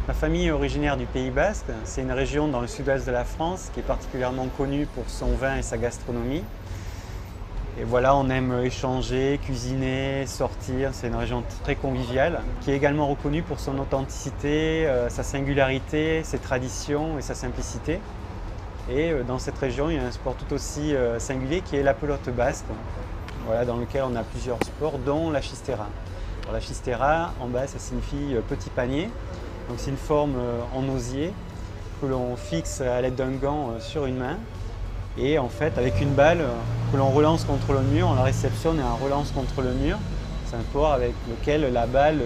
Ma famille est originaire du Pays Basque. C'est une région dans le sud-ouest de la France qui est particulièrement connue pour son vin et sa gastronomie. Et voilà, on aime échanger, cuisiner, sortir. C'est une région très conviviale qui est également reconnue pour son authenticité, sa singularité, ses traditions et sa simplicité. Et dans cette région, il y a un sport tout aussi singulier qui est la pelote basque, voilà, dans lequel on a plusieurs sports, dont la chistera. Alors, la chistera, en bas, ça signifie petit panier. Donc c'est une forme en osier que l'on fixe à l'aide d'un gant sur une main et en fait avec une balle que l'on relance contre le mur, on la réceptionne et on relance contre le mur. C'est un sport avec lequel la balle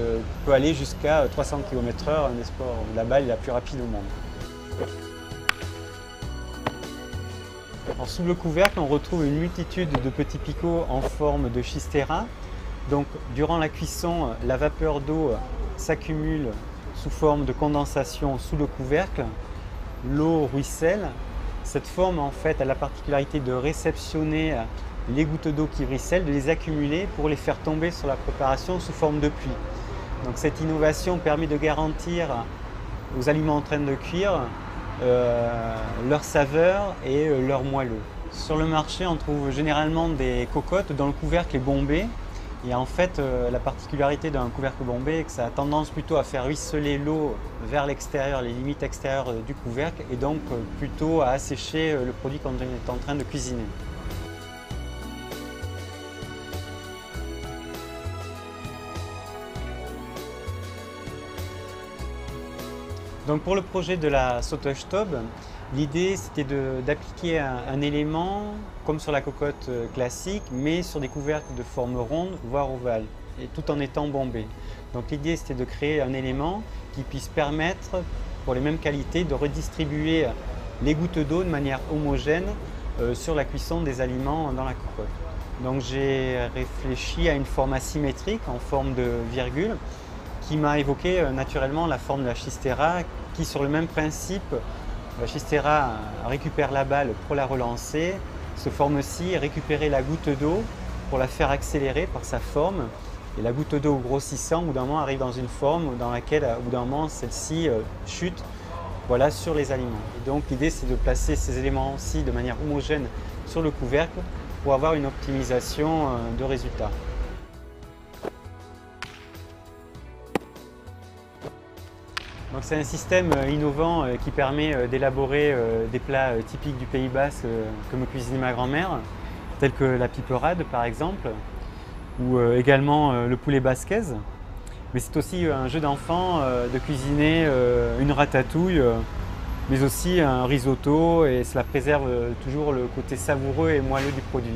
peut aller jusqu'à 300 km/h, un des sports où la balle est la plus rapide au monde. Alors, sous le couvercle, on retrouve une multitude de petits picots en forme de chistera. Donc durant la cuisson, la vapeur d'eau s'accumule sous forme de condensation sous le couvercle, l'eau ruisselle. Cette forme en fait a la particularité de réceptionner les gouttes d'eau qui ruissellent, de les accumuler pour les faire tomber sur la préparation sous forme de pluie. Donc cette innovation permet de garantir aux aliments en train de cuire leur saveur et leur moelleux. Sur le marché, on trouve généralement des cocottes dont le couvercle est bombé. Et en fait, la particularité d'un couvercle bombé est que ça a tendance plutôt à faire ruisseler l'eau vers l'extérieur, les limites extérieures du couvercle, et donc plutôt à assécher le produit qu'on est en train de cuisiner. Donc pour le projet de la Sauteuchthaube, l'idée c'était d'appliquer un élément comme sur la cocotte classique, mais sur des couvercles de forme ronde, voire ovale, et tout en étant bombé. Donc l'idée c'était de créer un élément qui puisse permettre, pour les mêmes qualités, de redistribuer les gouttes d'eau de manière homogène sur la cuisson des aliments dans la cocotte. Donc j'ai réfléchi à une forme asymétrique en forme de virgule qui m'a évoqué naturellement la forme de la chistera qui, sur le même principe, la chistera récupère la balle pour la relancer, se forme aussi récupérer la goutte d'eau pour la faire accélérer par sa forme. Et la goutte d'eau grossissant, au bout d'un moment, arrive dans une forme dans laquelle, au bout d'un moment, celle-ci chute, voilà, sur les aliments. Et donc l'idée, c'est de placer ces éléments-ci de manière homogène sur le couvercle pour avoir une optimisation de résultats. C'est un système innovant qui permet d'élaborer des plats typiques du Pays Basque que me cuisinait ma grand-mère, tels que la piperade par exemple, ou également le poulet basquez. Mais c'est aussi un jeu d'enfant de cuisiner une ratatouille, mais aussi un risotto, et cela préserve toujours le côté savoureux et moelleux du produit.